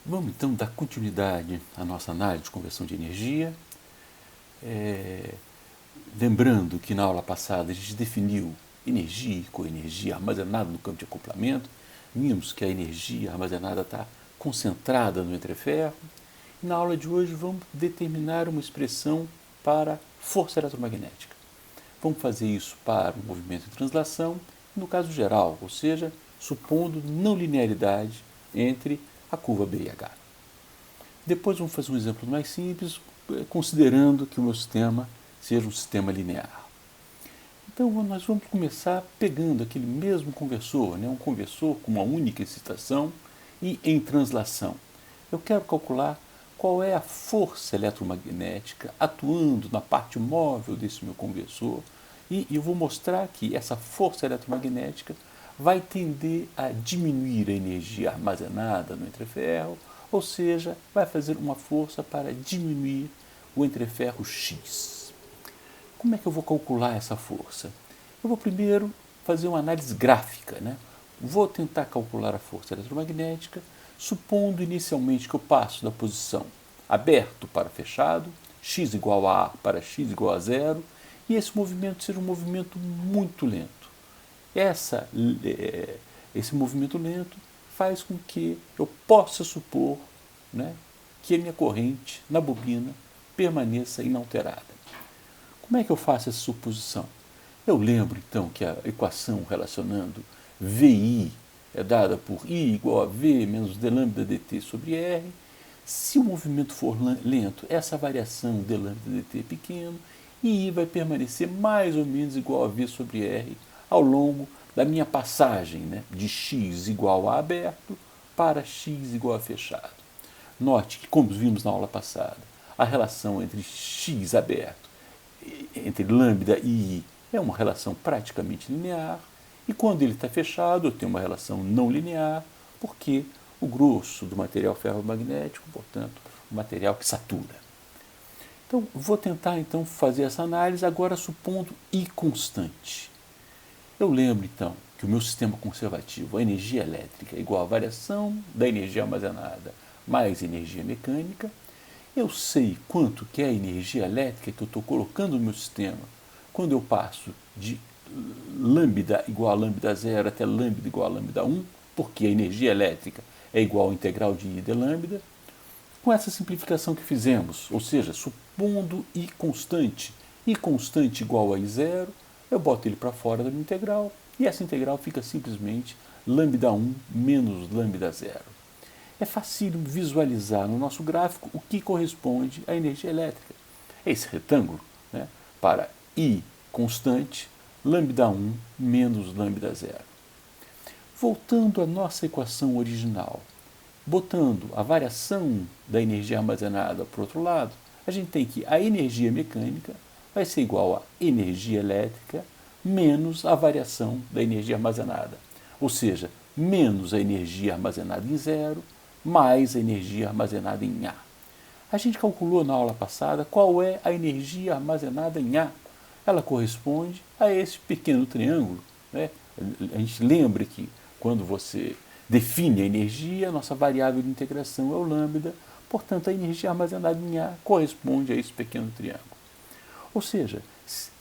Vamos então dar continuidade à nossa análise de conversão de energia. Lembrando que na aula passada a gente definiu energia e coenergia armazenada no campo de acoplamento. Vimos que a energia armazenada está concentrada no entreferro. E na aula de hoje vamos determinar uma expressão para força eletromagnética. Vamos fazer isso para o movimento de translação, no caso geral, ou seja, supondo não linearidade entre a curva B e H. Depois vamos fazer um exemplo mais simples, considerando que o meu sistema seja um sistema linear. Então nós vamos começar pegando aquele mesmo conversor, um conversor com uma única excitação e em translação. Eu quero calcular qual é a força eletromagnética atuando na parte móvel desse meu conversor e eu vou mostrar que essa força eletromagnética vai tender a diminuir a energia armazenada no entreferro, ou seja, vai fazer uma força para diminuir o entreferro X. Como é que eu vou calcular essa força? Eu vou primeiro fazer uma análise gráfica. Vou tentar calcular a força eletromagnética, supondo inicialmente que eu passo da posição aberto para fechado, x igual a A para x igual a zero, e esse movimento seja um movimento muito lento. Esse movimento lento faz com que eu possa supor que a minha corrente na bobina permaneça inalterada. Como é que eu faço essa suposição? Eu lembro então que a equação relacionando VI é dada por I igual a V menos d lambda dt sobre R. Se o movimento for lento, essa variação d lambda dt é pequeno e I vai permanecer mais ou menos igual a V sobre R ao longo da minha passagem de x igual a aberto para x igual a fechado. Note que, como vimos na aula passada, a relação entre x aberto, entre lambda e I, é uma relação praticamente linear, e quando ele está fechado, eu tenho uma relação não linear, porque o grosso do material ferromagnético, portanto, o material que satura. Então, vou tentar então fazer essa análise agora supondo I constante. Eu lembro então que o meu sistema conservativo, a energia elétrica, é igual à variação da energia armazenada mais energia mecânica. Eu sei quanto que é a energia elétrica que eu estou colocando no meu sistema quando eu passo de lambda igual a lambda 0 até lambda igual a lambda 1, porque a energia elétrica é igual ao integral de I de lambda. Com essa simplificação que fizemos, ou seja, supondo I constante igual a I0, eu boto ele para fora da minha integral e essa integral fica simplesmente lambda 1 menos lambda 0. É fácil visualizar no nosso gráfico o que corresponde à energia elétrica. É esse retângulo para I constante, lambda 1 menos lambda 0. Voltando à nossa equação original, botando a variação da energia armazenada para o outro lado, a gente tem que a energia mecânica vai ser igual a energia elétrica menos a variação da energia armazenada. Ou seja, menos a energia armazenada em zero, mais a energia armazenada em A. A gente calculou na aula passada qual é a energia armazenada em A. Ela corresponde a esse pequeno triângulo. A gente lembra que quando você define a energia, a nossa variável de integração é o lambda, portanto a energia armazenada em A corresponde a esse pequeno triângulo. Ou seja,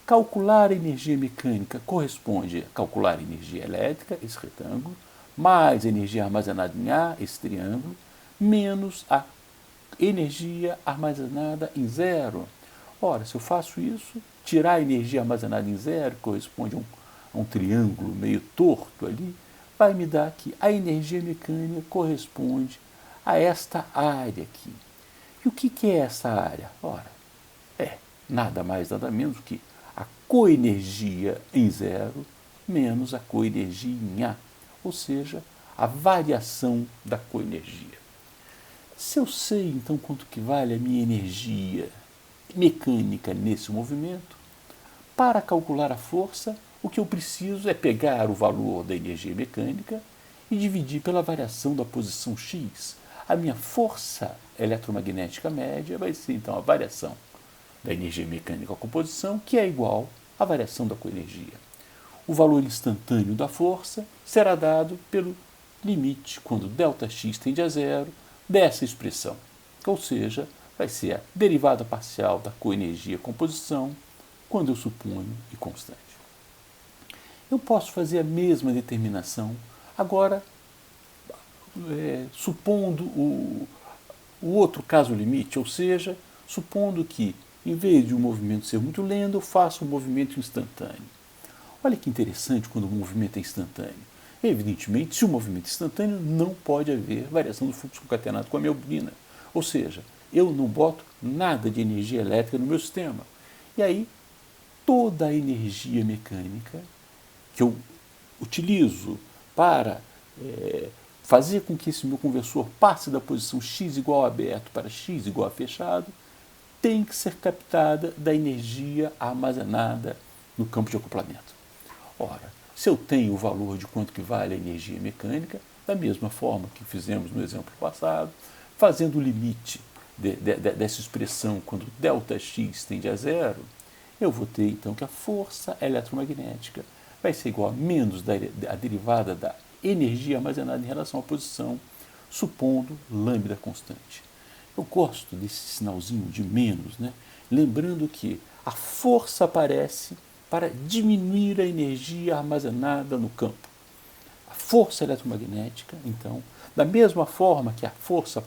calcular a energia mecânica corresponde a calcular a energia elétrica, esse retângulo, mais a energia armazenada em A, esse triângulo, menos a energia armazenada em zero. Ora, se eu faço isso, tirar a energia armazenada em zero, que corresponde a um triângulo meio torto ali, vai me dar que a energia mecânica corresponde a esta área aqui. E o que é essa área? Ora, é nada mais, nada menos que a coenergia em zero menos a coenergia em A, ou seja, a variação da coenergia. Se eu sei, então, quanto que vale a minha energia mecânica nesse movimento, para calcular a força, o que eu preciso é pegar o valor da energia mecânica e dividir pela variação da posição x. A minha força eletromagnética média vai ser, então, a variação da energia mecânica com posição, que é igual à variação da coenergia. O valor instantâneo da força será dado pelo limite quando ΔX tende a zero dessa expressão. Ou seja, vai ser a derivada parcial da coenergia composição quando eu suponho I constante. Eu posso fazer a mesma determinação, agora, supondo o outro caso limite, ou seja, supondo que, em vez de um movimento ser muito lento, eu faço um movimento instantâneo. Olha que interessante quando o movimento é instantâneo. Evidentemente, se o movimento é instantâneo, não pode haver variação do fluxo concatenado com a minha bobina. Ou seja, eu não boto nada de energia elétrica no meu sistema. E aí, toda a energia mecânica que eu utilizo para fazer com que esse meu conversor passe da posição x igual a aberto para x igual a fechado, tem que ser captada da energia armazenada no campo de acoplamento. Ora, se eu tenho o valor de quanto que vale a energia mecânica, da mesma forma que fizemos no exemplo passado, fazendo o limite dessa expressão quando ΔX tende a zero, eu vou ter então que a força eletromagnética vai ser igual a menos a derivada da energia armazenada em relação à posição, supondo lambda constante. Eu gosto desse sinalzinho de menos, né? Lembrando que a força aparece para diminuir a energia armazenada no campo. A força eletromagnética, então, da mesma forma que a força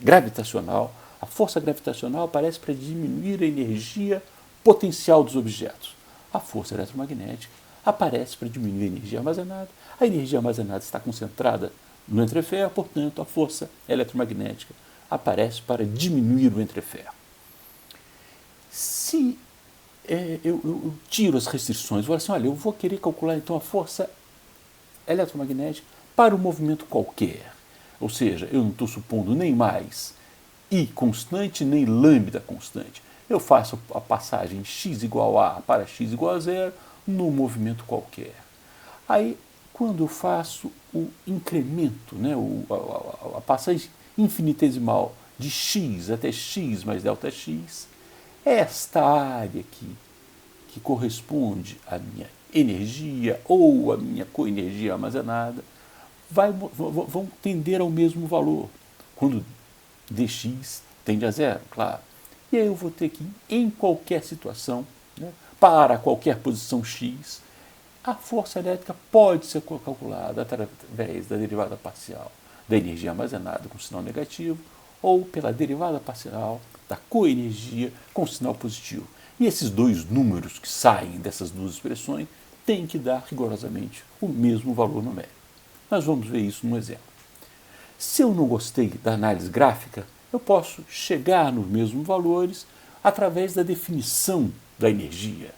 gravitacional aparece para diminuir a energia potencial dos objetos. A força eletromagnética aparece para diminuir a energia armazenada. A energia armazenada está concentrada no entreferro, portanto, a força eletromagnética aparece para diminuir o entreferro. Se eu tiro as restrições, vou assim, olha, eu vou querer calcular então a força eletromagnética para um movimento qualquer. Ou seja, eu não estou supondo nem mais I constante, nem lambda constante. Eu faço a passagem x igual a para x igual a zero num movimento qualquer. Aí, quando eu faço o incremento, né, a passagem infinitesimal de x até x mais ΔX, esta área aqui, que corresponde à minha energia ou à minha coenergia armazenada, vão tender ao mesmo valor, quando dx tende a zero, claro. E aí eu vou ter que, em qualquer situação, né, para qualquer posição x, a força elétrica pode ser calculada através da derivada parcial da energia armazenada com sinal negativo ou pela derivada parcial da coenergia com sinal positivo. E esses dois números que saem dessas duas expressões têm que dar rigorosamente o mesmo valor numérico. Nós vamos ver isso num exemplo. Se eu não gostei da análise gráfica, eu posso chegar nos mesmos valores através da definição da energia.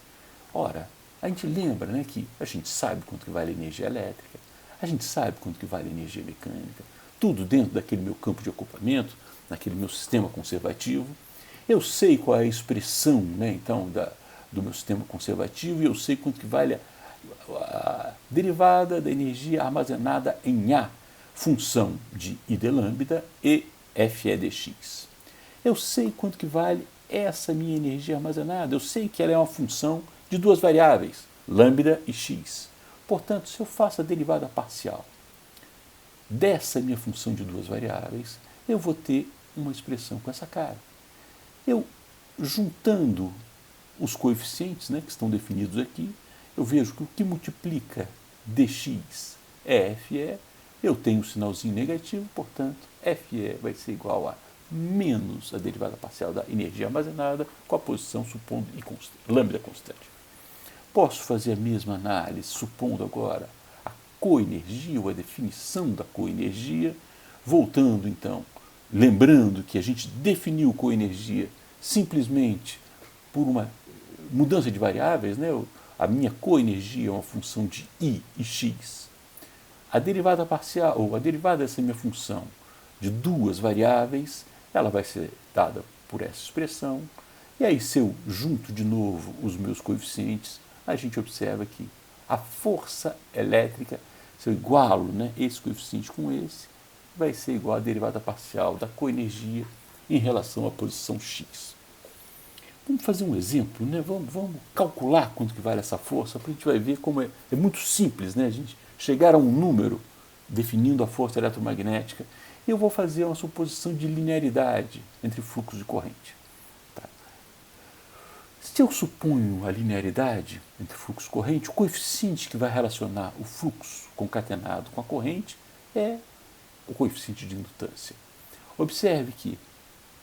Ora, a gente lembra, né, que a gente sabe quanto que vale a energia elétrica, a gente sabe quanto que vale a energia mecânica, tudo dentro daquele meu campo de acoplamento, naquele meu sistema conservativo. Eu sei qual é a expressão, né, então, do meu sistema conservativo e eu sei quanto que vale a derivada da energia armazenada em A, função de I de lambda e Fe dx. Eu sei quanto que vale essa minha energia armazenada, eu sei que ela é uma função de duas variáveis, lambda e x. Portanto, se eu faço a derivada parcial dessa minha função de duas variáveis, eu vou ter uma expressão com essa cara. Eu, juntando os coeficientes, né, que estão definidos aqui, eu vejo que o que multiplica dx é Fe, eu tenho um sinalzinho negativo, portanto, Fe vai ser igual a menos a derivada parcial da energia armazenada com a posição supondo lambda constante. Posso fazer a mesma análise supondo agora a coenergia ou a definição da coenergia, voltando então, lembrando que a gente definiu coenergia simplesmente por uma mudança de variáveis, né? A minha coenergia é uma função de I e X. A derivada parcial, ou a derivada dessa minha função de duas variáveis, ela vai ser dada por essa expressão. E aí, se eu junto de novo os meus coeficientes, a gente observa que a força elétrica, se eu igualo, né, esse coeficiente com esse, vai ser igual à derivada parcial da coenergia em relação à posição x. Vamos fazer um exemplo, né? Vamos calcular quanto que vale essa força, porque a gente vai ver como é muito simples, né? A gente chegar a um número definindo a força eletromagnética eu vou fazer uma suposição de linearidade entre fluxo e corrente. Tá? Se eu suponho a linearidade entre fluxo e corrente, o coeficiente que vai relacionar o fluxo concatenado com a corrente é o coeficiente de indutância. Observe que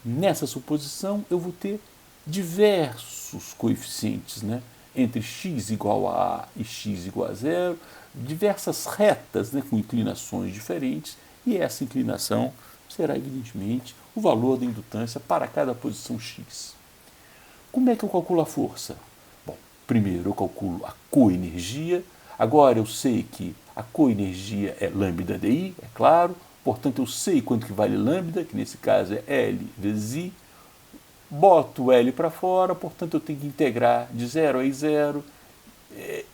nessa suposição eu vou ter diversos coeficientes, né? Entre x igual a A e x igual a zero, diversas retas, né? Com inclinações diferentes, e essa inclinação será, evidentemente, o valor da indutância para cada posição x. Como é que eu calculo a força? Bom, primeiro eu calculo a coenergia. Agora eu sei que a coenergia é lambda di, é claro. Portanto, eu sei quanto que vale lambda, que nesse caso é L vezes I. Boto o L para fora, portanto eu tenho que integrar de 0 a I0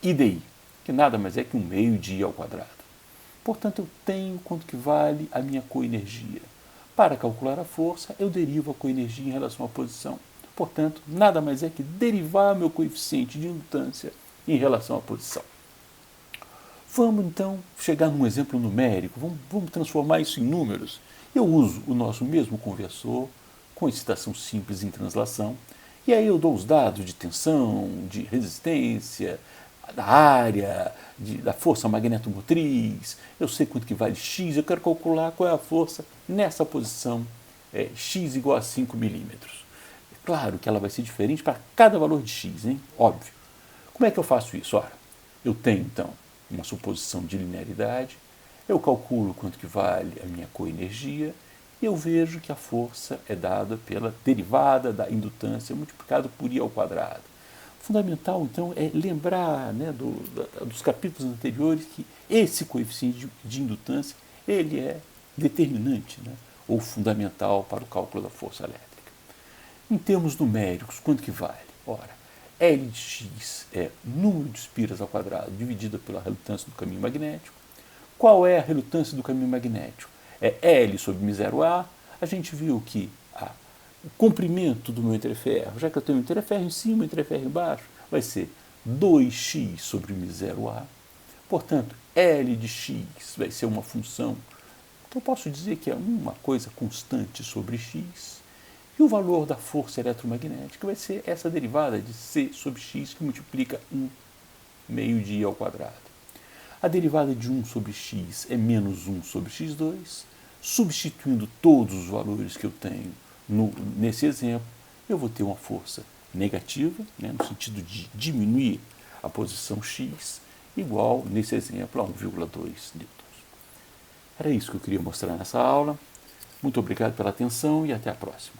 I di, que nada mais é que um meio de I ao quadrado. Portanto, eu tenho quanto que vale a minha coenergia. Para calcular a força, eu derivo a coenergia em relação à posição. Portanto, nada mais é que derivar meu coeficiente de indutância em relação à posição. Vamos, então, chegar num exemplo numérico, vamos transformar isso em números. Eu uso o nosso mesmo conversor, com excitação simples em translação, e aí eu dou os dados de tensão, de resistência, da área, da força magnetomotriz, eu sei quanto que vale x, eu quero calcular qual é a força nessa posição, x igual a 5 milímetros. É claro que ela vai ser diferente para cada valor de x, hein? Óbvio. Como é que eu faço isso? Ora, eu tenho, então, uma suposição de linearidade, eu calculo quanto que vale a minha coenergia, e eu vejo que a força é dada pela derivada da indutância multiplicado por I ao quadrado. Fundamental, então, é lembrar, né, dos capítulos anteriores que esse coeficiente de indutância ele é determinante, né, ou fundamental para o cálculo da força elétrica. Em termos numéricos, quanto que vale? Ora, L de x é número de espiras ao quadrado dividida pela relutância do caminho magnético. Qual é a relutância do caminho magnético? É L sobre μ0A. A gente viu que o comprimento do meu entreferro, já que eu tenho um entreferro em cima e um entreferro embaixo, vai ser 2x sobre μ0A. Portanto, L de x vai ser uma função, então eu posso dizer que é uma coisa constante sobre x, e o valor da força eletromagnética vai ser essa derivada de C sobre x, que multiplica 1 meio de I ao quadrado. A derivada de 1 sobre x é menos 1 sobre x2. Substituindo todos os valores que eu tenho nesse exemplo, eu vou ter uma força negativa, né, no sentido de diminuir a posição x, igual, nesse exemplo, a 1,2 newtons. Era isso que eu queria mostrar nessa aula. Muito obrigado pela atenção e até a próxima.